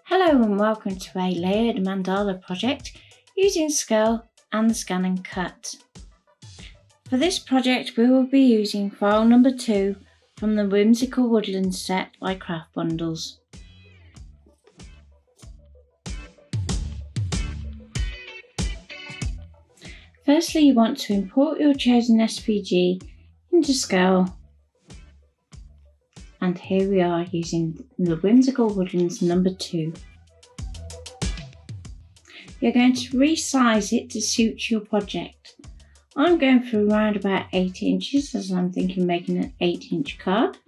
Hello and welcome to a layered mandala project using SCAL and the ScanNCut. For this project we will be using file number 2 from the Whimsical Woodland set by Craft Bundles. Firstly, you want to import your chosen SVG into SCAL, and here we are using the Whimsical Woodlands number 2. You're going to resize it to suit your project. I'm going for around about 8 inches as I'm thinking making an 8-inch card,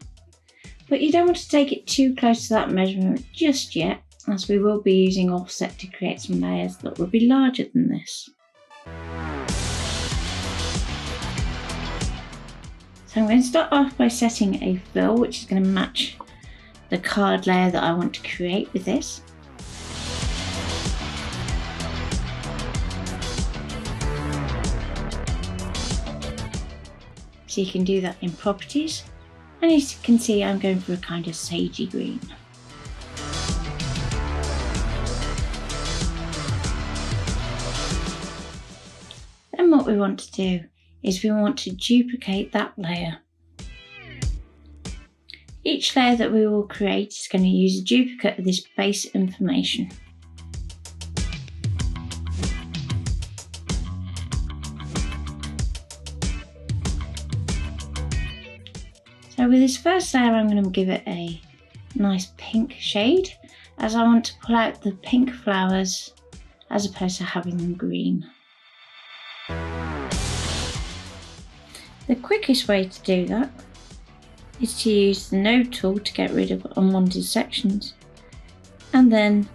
but you don't want to take it too close to that measurement just yet, as we will be using offset to create some layers that will be larger than this. So I'm going to start off by setting a fill which is going to match the card layer that I want to create with this. So you can do that in properties, and as you can see I'm going for a kind of sagey green. Then what we want to do is we want to duplicate that layer. Each layer that we will create is going to use a duplicate of this base information. So with this first layer I'm going to give it a nice pink shade, as I want to pull out the pink flowers as opposed to having them green. The quickest way to do that is to use the node tool to get rid of unwanted sections, and then,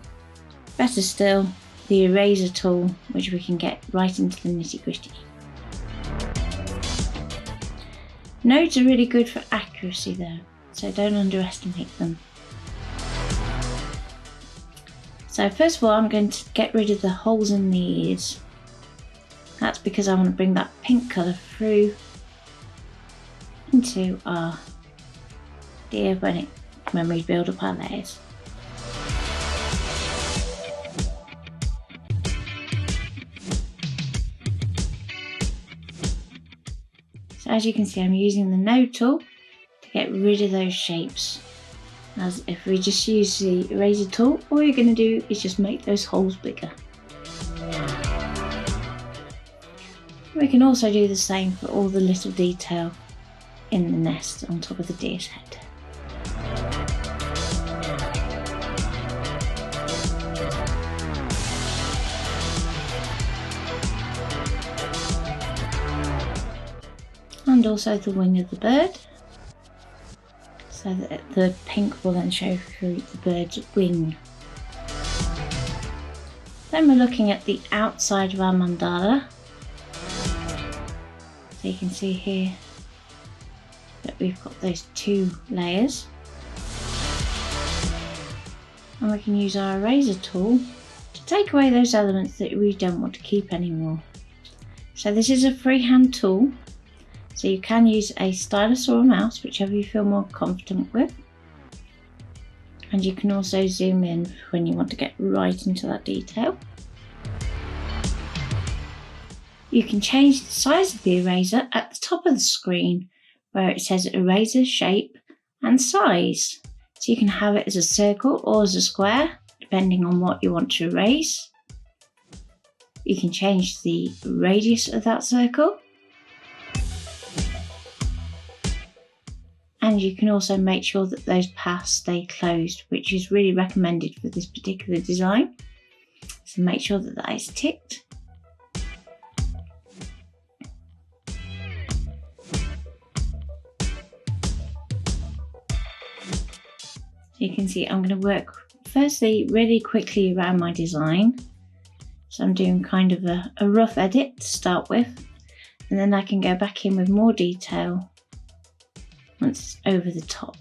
better still, the eraser tool, which we can get right into the nitty-gritty. Nodes are really good for accuracy though, so don't underestimate them. So first of all I'm going to get rid of the holes in the ears. That's because I want to bring that pink colour through into our deer when we build up our layers. So as you can see I'm using the node tool to get rid of those shapes, as if we just use the eraser tool all you're going to do is just make those holes bigger. We can also do the same for all the little detail in the nest on top of the deer's head. And also the wing of the bird, so that the pink will then show through the bird's wing. Then we're looking at the outside of our mandala. So you can see here that we've got those 2 layers, and we can use our eraser tool to take away those elements that we don't want to keep anymore. So this is a freehand tool, so you can use a stylus or a mouse, whichever you feel more confident with, and you can also zoom in when you want to get right into that detail. You can change the size of the eraser at the top of the screen where it says eraser shape and size. So you can have it as a circle or as a square, depending on what you want to erase. You can change the radius of that circle. And you can also make sure that those paths stay closed, which is really recommended for this particular design. So make sure that that is ticked. You can see I'm going to work firstly really quickly around my design. So I'm doing kind of a rough edit to start with, and then I can go back in with more detail once it's over the top.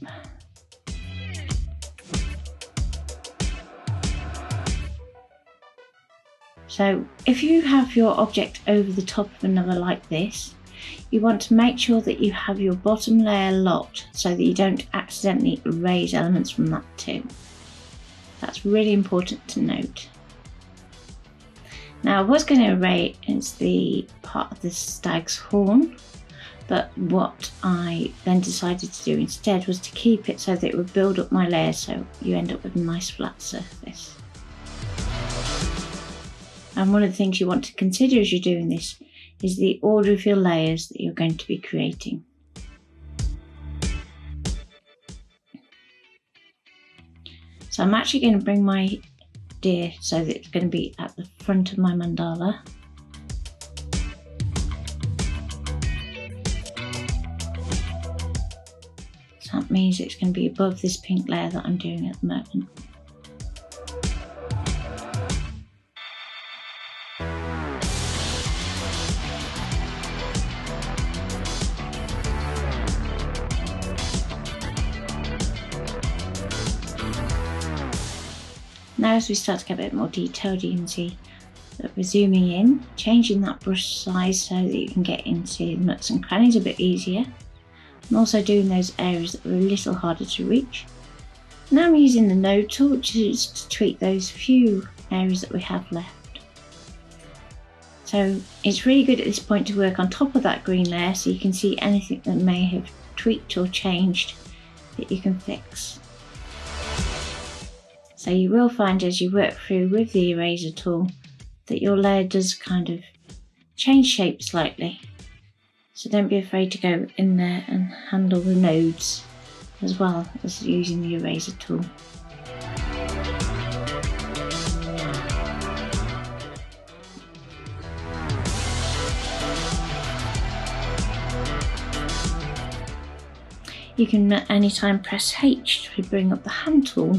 So if you have your object over the top of another like this, you want to make sure that you have your bottom layer locked so that you don't accidentally erase elements from that too. That's That's really important to note. Now I was going to erase the part of the stag's horn, but what I then decided to do instead was to keep it so that it would build up my layers, so you end up with a nice flat surface. And one of the things you want to consider as you're doing this is the order of your layers that you're going to be creating. So I'm actually going to bring my deer so that it's going to be at the front of my mandala. So that means it's going to be above this pink layer that I'm doing at the moment. Now as we start to get a bit more detailed, you can see that we're zooming in, changing that brush size so that you can get into nooks and crannies a bit easier, and also doing those areas that were a little harder to reach. Now I'm using the node tool, which is to tweak those few areas that we have left. So it's really good at this point to work on top of that green layer so you can see anything that may have tweaked or changed that you can fix. So you will find as you work through with the eraser tool that your layer does kind of change shape slightly. So don't be afraid to go in there and handle the nodes as well as using the eraser tool. You can at any time press H to bring up the hand tool,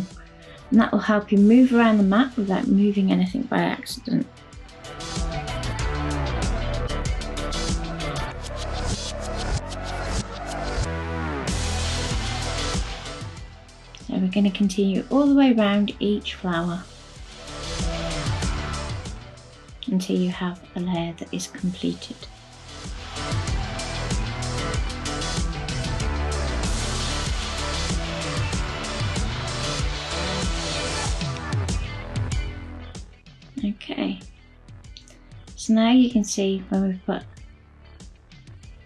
and that will help you move around the map without moving anything by accident. So we're going to continue all the way around each flower until you have a layer that is completed. Okay, so now you can see when we've put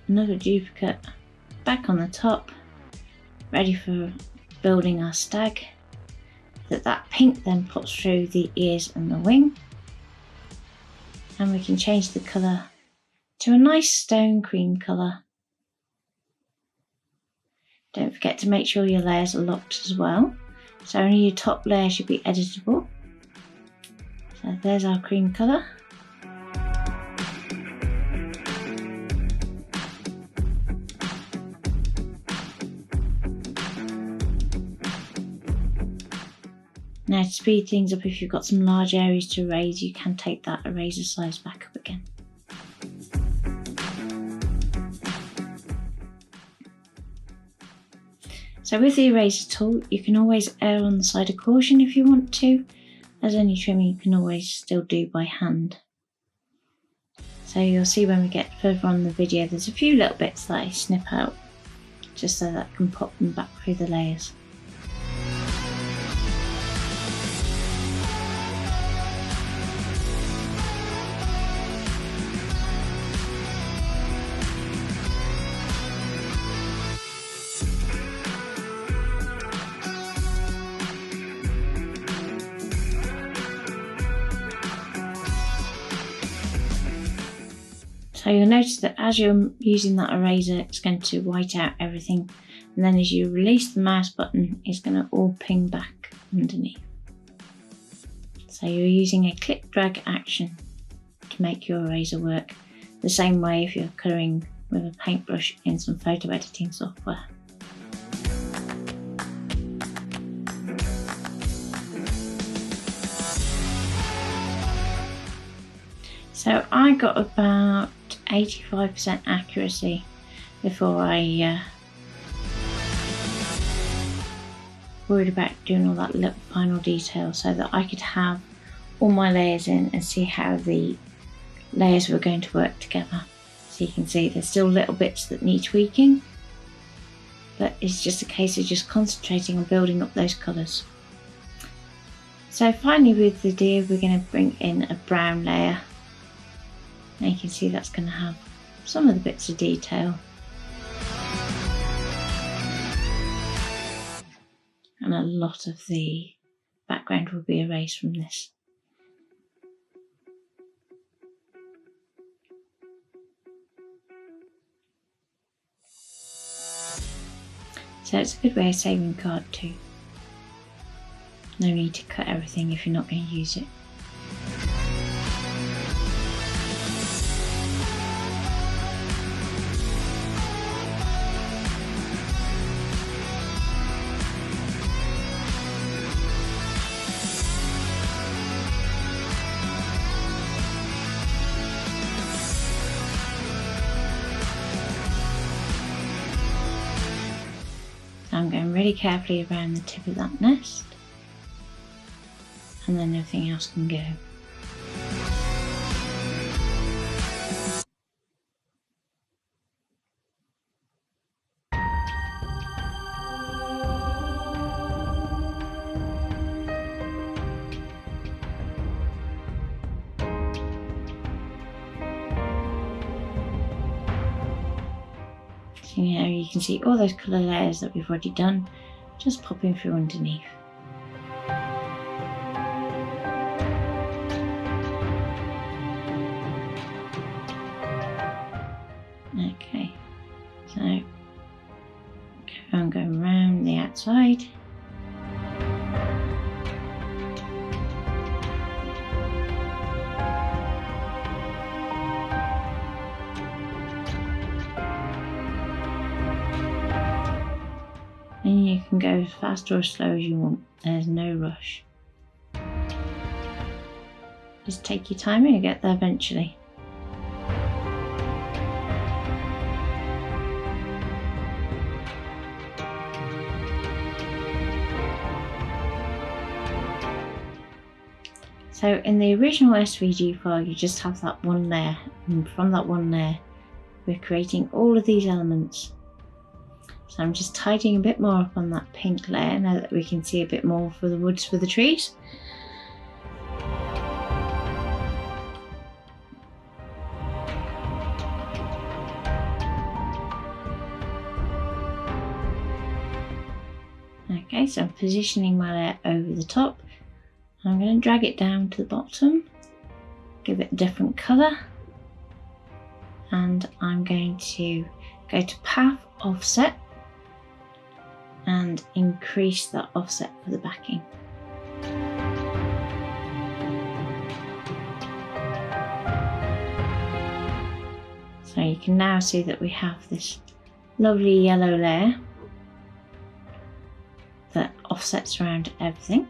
another duplicate back on the top, ready for building our stag, that pink then puts through the ears and the wing, and we can change the colour to a nice stone cream colour. Don't forget to make sure your layers are locked as well, so only your top layer should be editable. So there's our cream colour. Now to speed things up, if you've got some large areas to erase, you can take that eraser size back up again. So with the eraser tool, you can always err on the side of caution if you want to, as any trimming you can always still do by hand. So you'll see when we get further on in the video, there's a few little bits that I snip out, just so that I can pop them back through the layers. So you'll notice that as you're using that eraser, it's going to white out everything, and then as you release the mouse button, it's going to all ping back underneath. So you're using a click drag action to make your eraser work, the same way if you're colouring with a paintbrush in some photo editing software. So I got about 85% accuracy before I worried about doing all that little final detail, so that I could have all my layers in and see how the layers were going to work together. So you can see there's still little bits that need tweaking, but it's just a case of just concentrating on building up those colours. So finally with the deer, we're going to bring in a brown layer. Now you can see that's going to have some of the bits of detail. And a lot of the background will be erased from this. So it's a good way of saving card too. No need to cut everything if you're not going to use it. I'm going really carefully around the tip of that nest, and then everything else can go. So now you can see all those colour layers that we've already done just popping through underneath. Okay, so I'm going around the outside. And you can go as fast or as slow as you want. There's no rush. Just take your time and you'll get there eventually. So in the original SVG file, you just have that one layer, and from that one layer, we're creating all of these elements. So I'm just tidying a bit more up on that pink layer now that we can see a bit more for the woods for the trees. Okay, so I'm positioning my layer over the top. I'm going to drag it down to the bottom, give it a different colour, and I'm going to go to Path Offset and increase that offset for the backing. So you can now see that we have this lovely yellow layer that offsets around everything.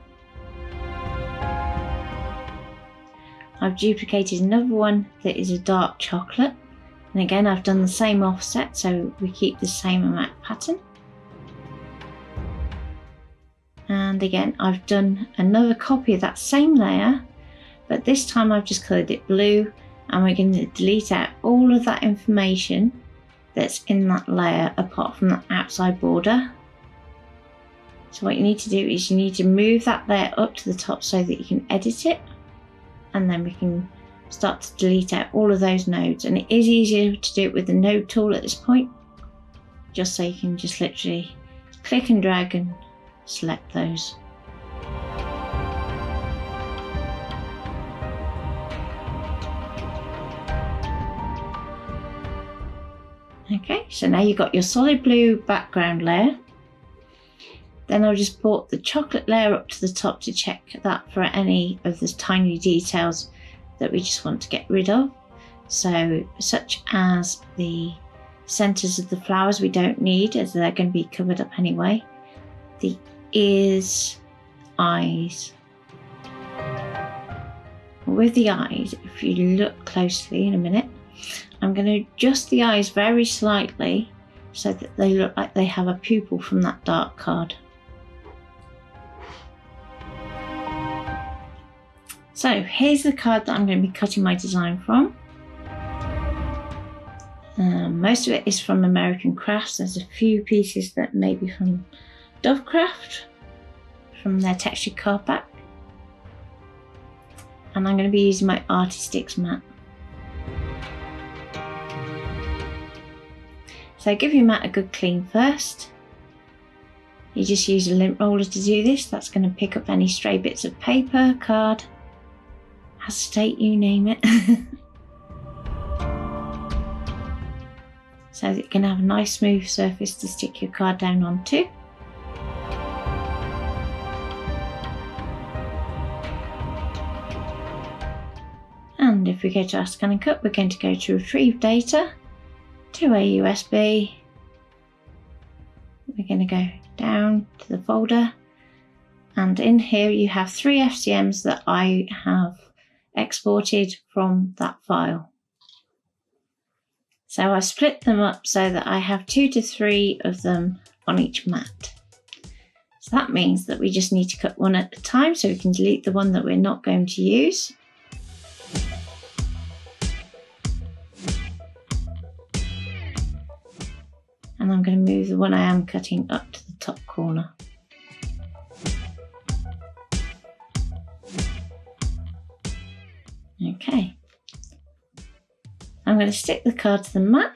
I've duplicated another one that is a dark chocolate, and again I've done the same offset so we keep the same amount of pattern. And again I've done another copy of that same layer, but this time I've just coloured it blue, and we're going to delete out all of that information that's in that layer apart from the outside border. So what you need to do is you need to move that layer up to the top so that you can edit it, and then we can start to delete out all of those nodes. And it is easier to do it with the node tool at this point, just so you can just literally click and drag and select those. Okay, so now you've got your solid blue background layer. Then I'll just brought the chocolate layer up to the top to check that for any of the tiny details that we just want to get rid of. So such as the centers of the flowers we don't need, as they're going to be covered up anyway. The ears, eyes. With the eyes, if you look closely in a minute, I'm going to adjust the eyes very slightly so that they look like they have a pupil from that dark card. So here's the card that I'm going to be cutting my design from. Most of it is from American Crafts. There's a few pieces that may be from Dovecraft, from their textured card back. and I'm going to be using my Artistics mat. So give your mat a good clean first. You just use a lint roller to do this. That's going to pick up any stray bits of paper, card, acetate, you name it. So that you can have a nice smooth surface to stick your card down onto. And if we go to our ScanNCut, we're going to go to retrieve data, to a USB. We're going to go down to the folder, and in here you have 3 FCMs that I have exported from that file. So I split them up so that I have 2 to 3 of them on each mat. So that means that we just need to cut one at a time, so we can delete the one that we're not going to use. And I'm going to move the one I am cutting up to the top corner. Okay. I'm going to stick the card to the mat.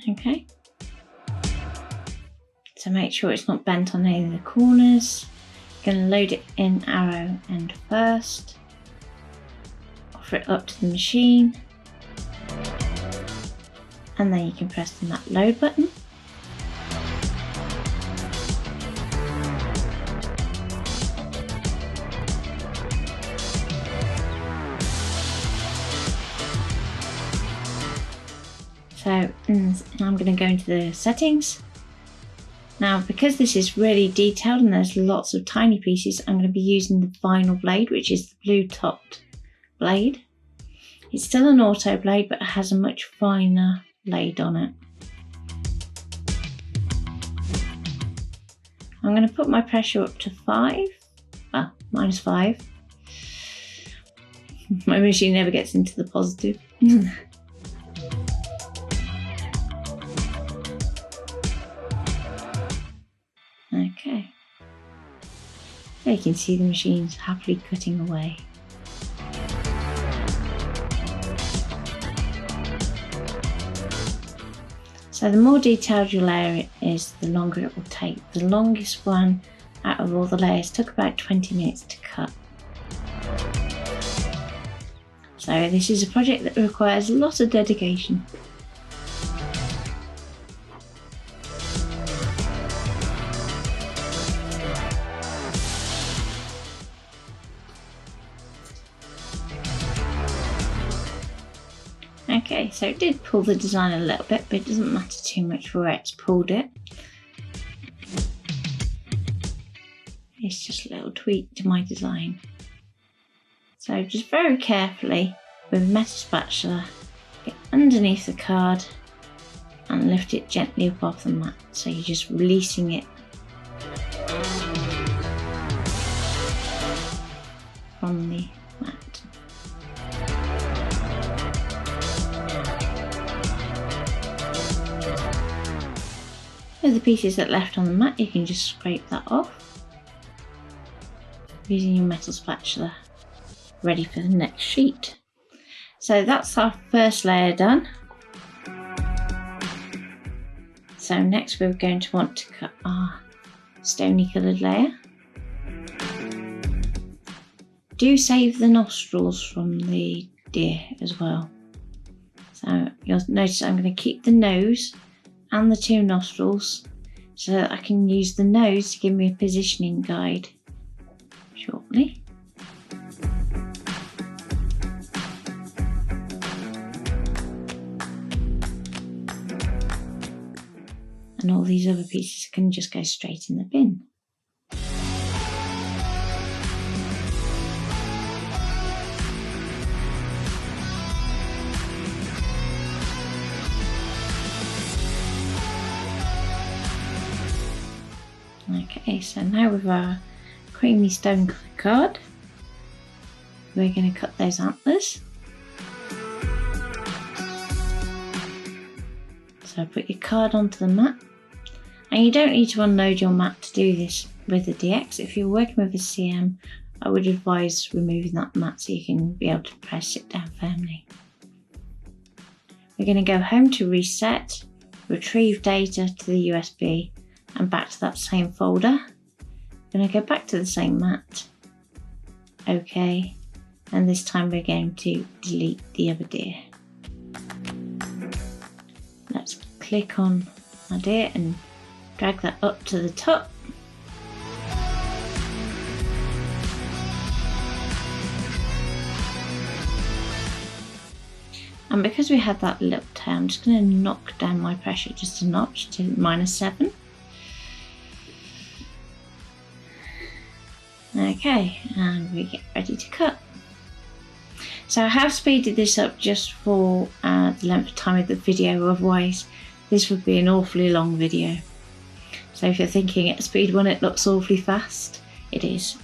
Okay. So make sure it's not bent on any of the corners. Going to load it in arrow end first. Offer it up to the machine. And then you can press the mat load button. So I'm going to go into the settings. Now, because this is really detailed and there's lots of tiny pieces, I'm going to be using the vinyl blade, which is the blue topped blade. It's still an auto blade, but it has a much finer blade on it. I'm going to put my pressure up to 5, well, -5. My machine never gets into the positive. Okay, there you can see the machine's happily cutting away. So the more detailed your layer is, the longer it will take. The longest one out of all the layers took about 20 minutes to cut. So this is a project that requires a lot of dedication. Okay, so it did pull the design a little bit, but it doesn't matter too much for where it's pulled it. It's just a little tweak to my design. So just very carefully with a metal spatula, get underneath the card and lift it gently up off the mat. So you're just releasing it from the mat. With the pieces that left on the mat, you can just scrape that off using your metal spatula, ready for the next sheet. So that's our first layer done. So next we're going to want to cut our stony coloured layer. Do save the nostrils from the deer as well. So you'll notice I'm going to keep the nose and the 2 nostrils so that I can use the nose to give me a positioning guide shortly. And all these other pieces can just go straight in the bin. Okay, so now with our creamy stone card, we're going to cut those antlers. So put your card onto the mat, and you don't need to unload your mat to do this with the DX. If you're working with a CM, I would advise removing that mat so you can be able to press it down firmly. We're going to go home to reset, retrieve data to the USB and back to that same folder. I'm going to go back to the same mat. OK, and this time we're going to delete the other deer. Let's click on our deer and drag that up to the top. And because we had that little tail, I'm just going to knock down my pressure just a notch to -7. Okay, and we get ready to cut. So I have speeded this up just for the length of time of the video, otherwise this would be an awfully long video. So if you're thinking at speed 1 it looks awfully fast, it is.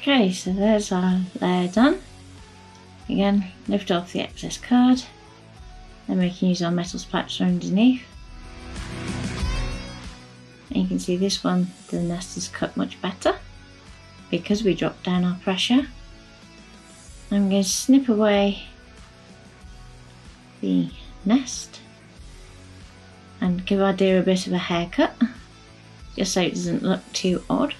Okay, so there's our layer done. Again, lift off the excess card, then we can use our metal spatula underneath. And you can see this one, the nest is cut much better because we dropped down our pressure. I'm going to snip away the nest and give our deer a bit of a haircut, just so it doesn't look too odd.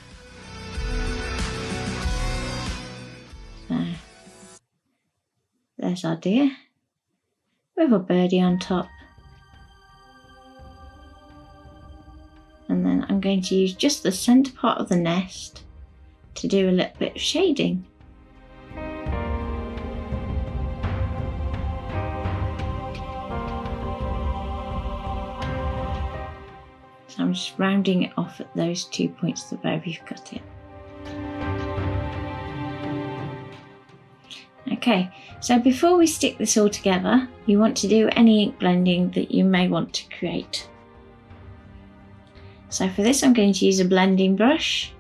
There's our deer with a birdie on top. And then I'm going to use just the centre part of the nest to do a little bit of shading. So I'm just rounding it off at those 2 points that where we've cut it. Okay, so before we stick this all together, you want to do any ink blending that you may want to create. So for this I'm going to use a blending brush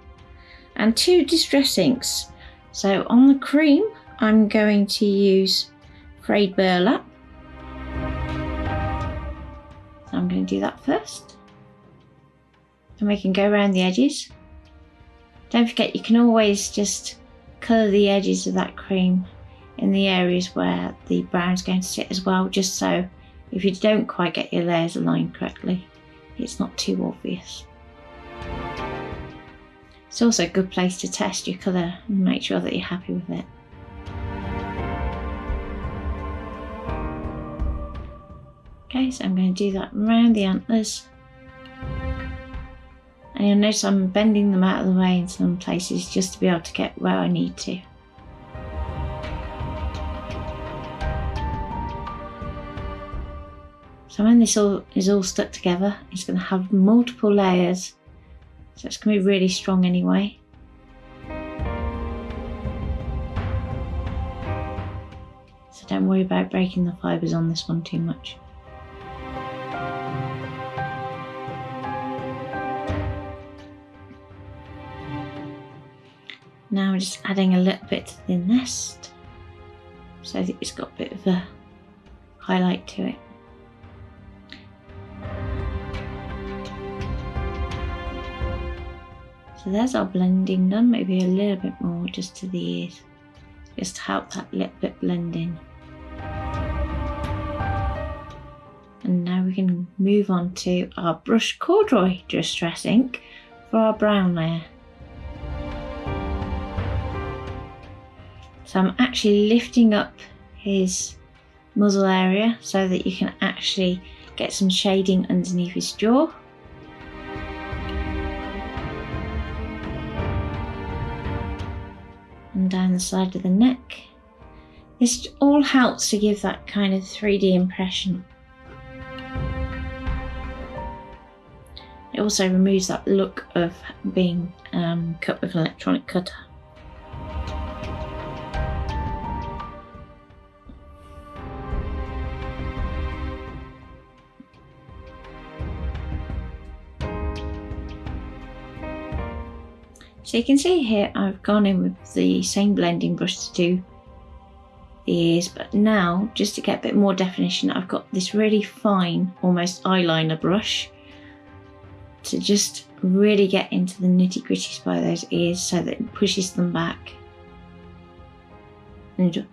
and 2 distress inks. So on the cream I'm going to use frayed burlap. So I'm going to do that first. And we can go around the edges. Don't forget you can always just colour the edges of that cream in the areas where the brown's going to sit as well, just so if you don't quite get your layers aligned correctly, it's not too obvious. It's also a good place to test your colour and make sure that you're happy with it. Okay, so I'm going to do that around the antlers. And you'll notice I'm bending them out of the way in some places just to be able to get where I need to. So when this is all stuck together, it's going to have multiple layers, so it's going to be really strong anyway. So don't worry about breaking the fibres on this one too much. Now I'm just adding a little bit to the nest, so that it's got a bit of a highlight to it. So there's our blending done, maybe a little bit more just to the ears, just to help that little bit blend in. And now we can move on to our brush corduroy distress ink for our brown layer. So I'm actually lifting up his muzzle area so that you can actually get some shading underneath his jaw. And down the side of the neck. This all helps to give that kind of 3D impression. It also removes that look of being cut with an electronic cutter. So you can see here I've gone in with the same blending brush to do the ears, but now just to get a bit more definition I've got this really fine, almost eyeliner brush to just really get into the nitty gritties by those ears so that it pushes them back. And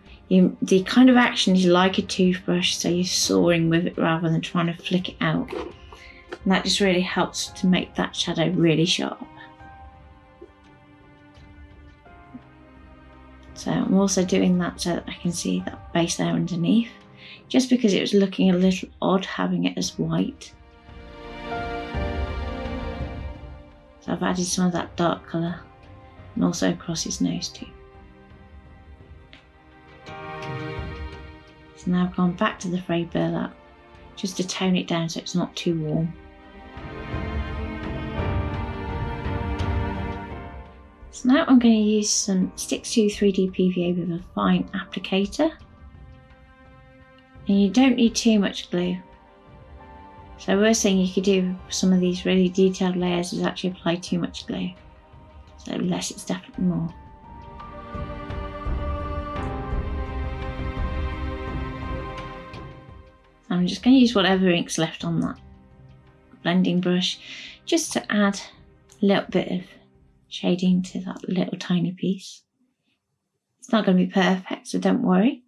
the kind of action is like a toothbrush, so you're sawing with it rather than trying to flick it out. And that just really helps to make that shadow really sharp. So I'm also doing that so that I can see that base there underneath, just because it was looking a little odd having it as white. So I've added some of that dark colour and also across his nose too. So now I've gone back to the frayed burlap just to tone it down so it's not too warm. So now I'm going to use some Stick to 3D PVA with a fine applicator. And you don't need too much glue. So worst thing you could do with some of these really detailed layers is actually apply too much glue. So less is definitely more. I'm just going to use whatever ink's left on that blending brush just to add a little bit of shading to that little tiny piece. It's not going to be perfect, so don't worry.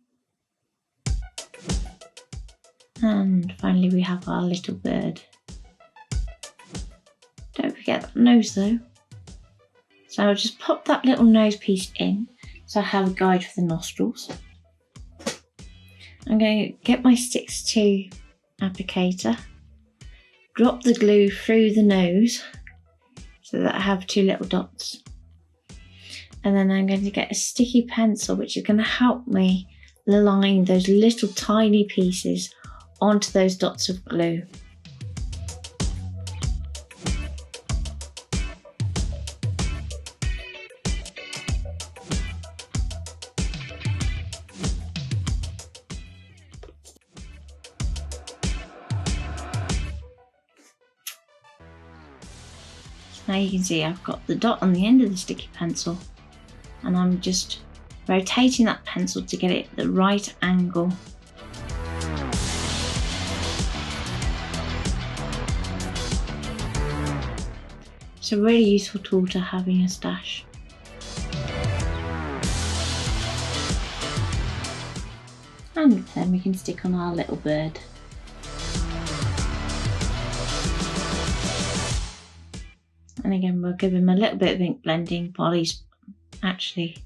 And finally we have our little bird. Don't forget that nose though. So I'll just pop that little nose piece in so I have a guide for the nostrils. I'm going to get my Sticks to applicator, drop the glue through the nose so that I have two little dots. And then I'm going to get a sticky pencil which is going to help me align those little tiny pieces onto those dots of glue. Now you can see I've got the dot on the end of the sticky pencil and I'm just rotating that pencil to get it at the right angle. It's a really useful tool to have in your stash. And then we can stick on our little bird. And again, we'll give him a little bit of ink blending while he's actually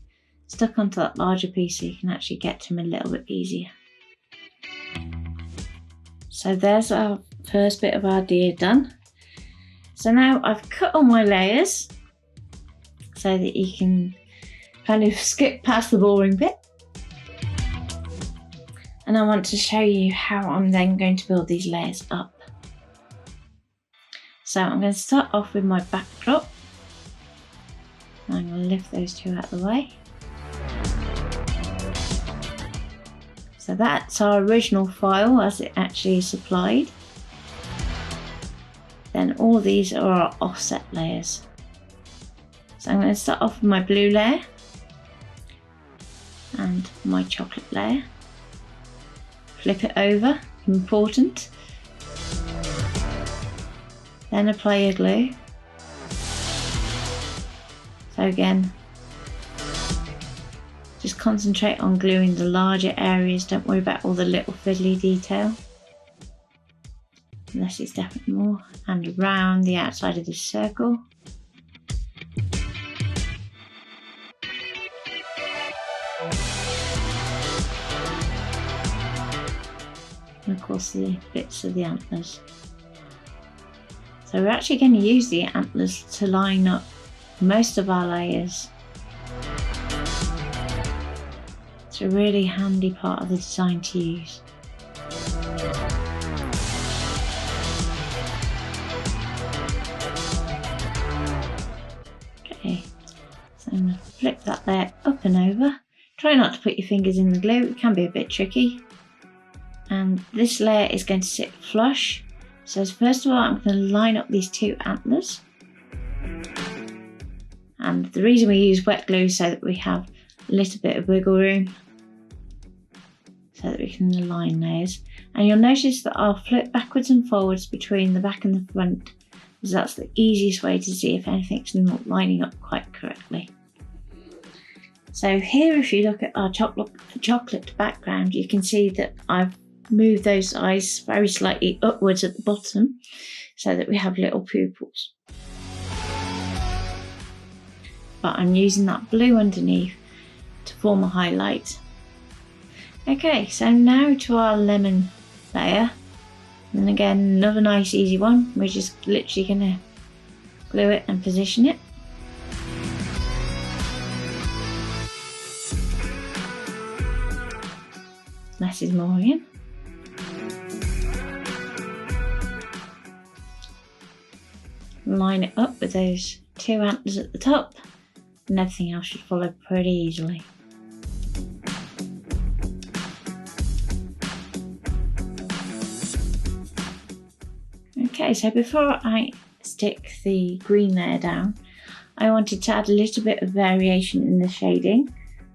stuck onto that larger piece so you can actually get to him a little bit easier. So there's our first bit of our deer done. So now I've cut all my layers so that you can kind of skip past the boring bit. And I want to show you how I'm then going to build these layers up. So I'm going to start off with my backdrop. I'm going to lift those two out of the way. So that's our original file as it actually is supplied. Then all these are our offset layers. So I'm going to start off with my blue layer and my chocolate layer. Flip it over, important. Then apply your glue. So again, just concentrate on gluing the larger areas, don't worry about all the little fiddly detail. Unless it's definitely more. And around the outside of this circle. And of course the bits of the antlers. So we're actually going to use the antlers to line up most of our layers. It's a really handy part of the design to use. Okay, so I'm going to flip that layer up and over. Try not to put your fingers in the glue, it can be a bit tricky. And this layer is going to sit flush. So first of all, I'm going to line up these two antlers. And the reason we use wet glue is so that we have a little bit of wiggle room, so that we can align layers. And you'll notice that I'll flip backwards and forwards between the back and the front, because that's the easiest way to see if anything's not lining up quite correctly. So here, if you look at our chocolate background, you can see that I've moved those eyes very slightly upwards at the bottom so that we have little pupils. But I'm using that blue underneath to form a highlight. Okay, so now to our lemon layer. And again, another nice easy one. We're just literally going to glue it and position it. Less is more again. Line it up with those two antlers at the top, and everything else should follow pretty easily. Okay, so before I stick the green layer down, I wanted to add a little bit of variation in the shading.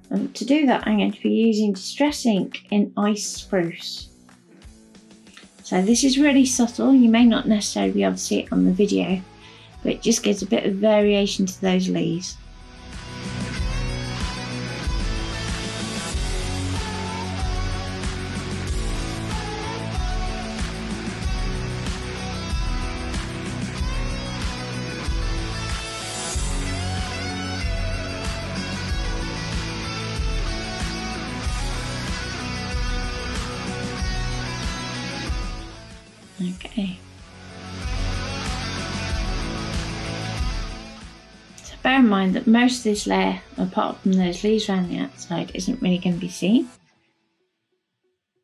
And to do that, I'm going to be using Distress Ink in Ice Spruce. So this is really subtle, you may not necessarily be able to see it on the video, but it just gives a bit of variation to those leaves. Okay. So bear in mind that most of this layer, apart from those leaves around the outside, isn't really going to be seen.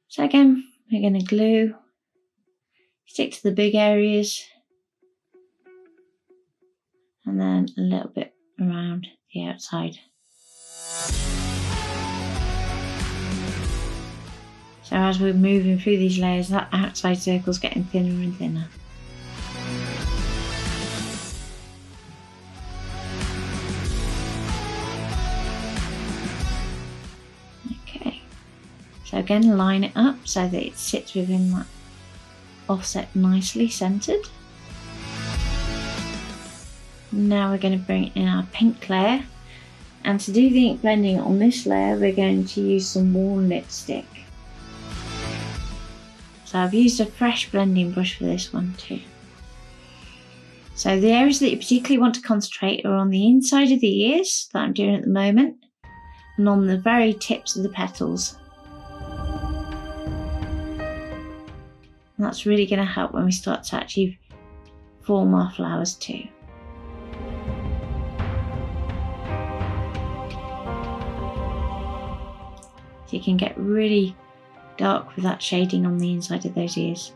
So again, we're going to glue, stick to the big areas, and then a little bit around the outside. So as we're moving through these layers, that outside circle's getting thinner and thinner. Okay, so again, line it up so that it sits within that offset nicely centered. Now we're going to bring in our pink layer, and to do the ink blending on this layer, we're going to use some warm lipstick. So I've used a fresh blending brush for this one too. So the areas that you particularly want to concentrate are on the inside of the ears, that I'm doing at the moment, and on the very tips of the petals. And that's really going to help when we start to actually form our flowers too. So you can get really dark with that shading on the inside of those ears.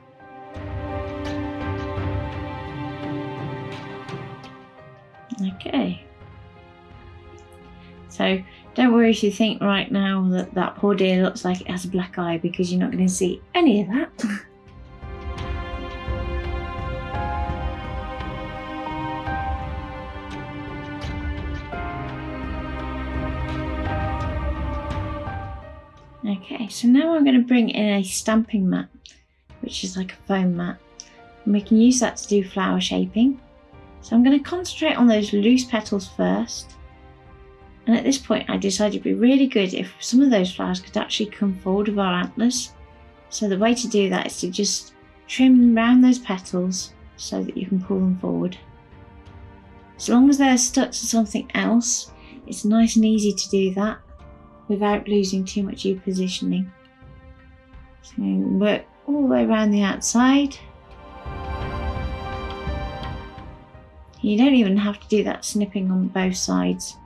Okay, so don't worry if you think right now that that poor deer looks like it has a black eye, because you're not going to see any of that. Okay, so now I'm going to bring in a stamping mat, which is like a foam mat, and we can use that to do flower shaping. So I'm going to concentrate on those loose petals first, and at this point I decided it'd be really good if some of those flowers could actually come forward with our antlers. So the way to do that is to just trim around those petals so that you can pull them forward. As long as they're stuck to something else, it's nice and easy to do that without losing too much of your positioning. So work all the way around the outside. You don't even have to do that snipping on both sides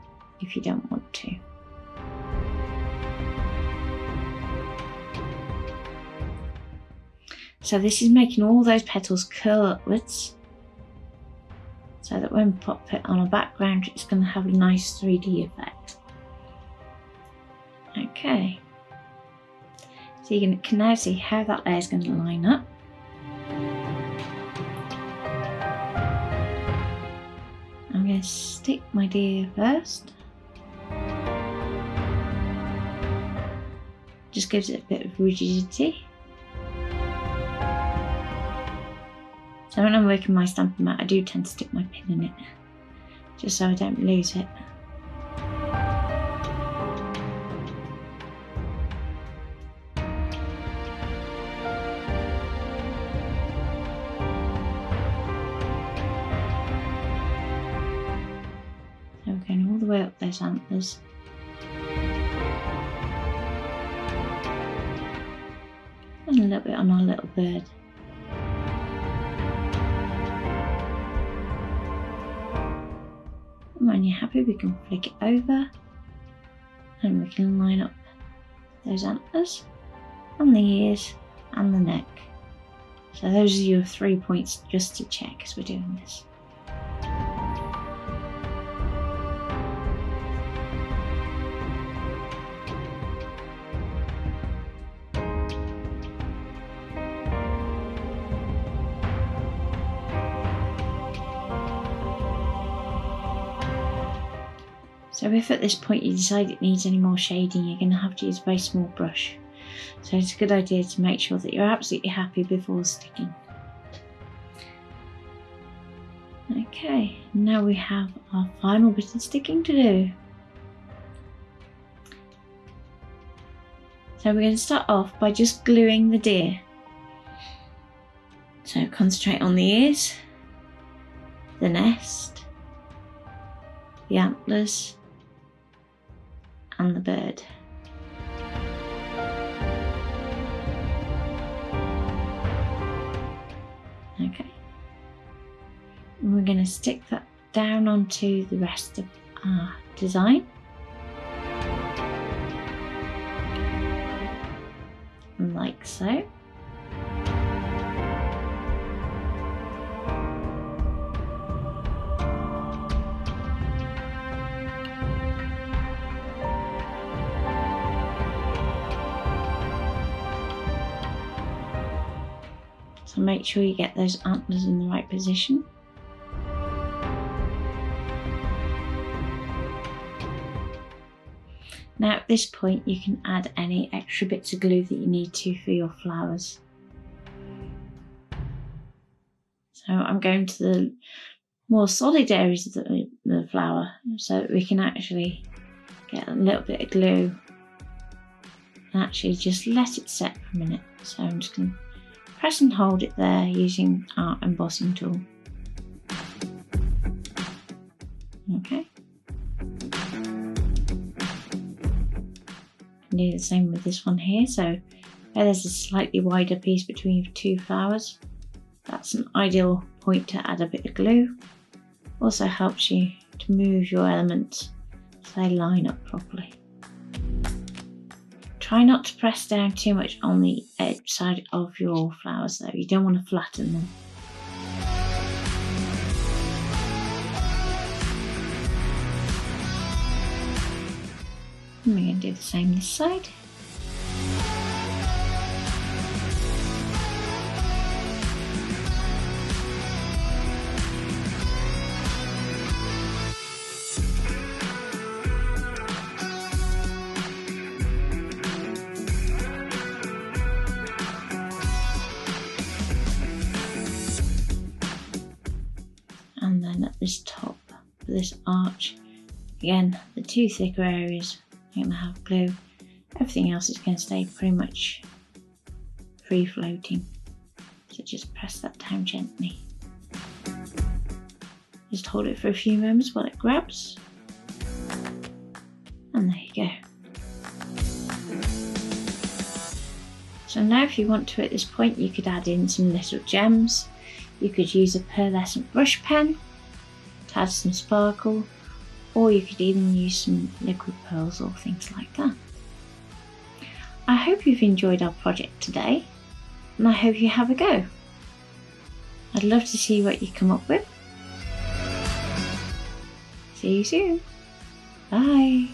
if you don't want to. So this is making all those petals curl upwards, so that when we pop it on a background it's going to have a nice 3D effect. Okay, so you can now see how that layer is going to line up. I'm going to stick my deer first. Just gives it a bit of rigidity. So when I'm working my stamping mat, I do tend to stick my pin in it, just so I don't lose it. So we're going all the way up those antlers. And a little bit on our little bird. And when you're happy, we can flick it over and we can line up those antlers and the ears and the neck. So those are your 3 points just to check as we're doing this. So if at this point you decide it needs any more shading, you're going to have to use a very small brush. So it's a good idea to make sure that you're absolutely happy before sticking. Okay, now we have our final bit of sticking to do. So we're going to start off by just gluing the deer. So concentrate on the ears, the nest, the antlers, and the bird. Okay, and we're going to stick that down onto the rest of our design, like so. So make sure you get those antlers in the right position. Now at this point you can add any extra bits of glue that you need to for your flowers. So I'm going to the more solid areas of the flower so that we can actually get a little bit of glue and actually just let it set for a minute. So I'm just going to press and hold it there using our embossing tool. Okay. Do the same with this one here. So where there's a slightly wider piece between two flowers, that's an ideal point to add a bit of glue. Also helps you to move your elements so they line up properly. Try not to press down too much on the outside of your flowers though, you don't want to flatten them. And we're going to do the same this side. And then at this top, for this arch, again, the two thicker areas, I'm going to have glue. Everything else is going to stay pretty much free floating. So just press that down gently. Just hold it for a few moments while it grabs. And there you go. So now if you want to at this point, you could add in some little gems. You could use a pearlescent brush pen to add some sparkle, or you could even use some liquid pearls or things like that. I hope you've enjoyed our project today. and I hope you have a go. I'd love to see what you come up with. See you soon. Bye.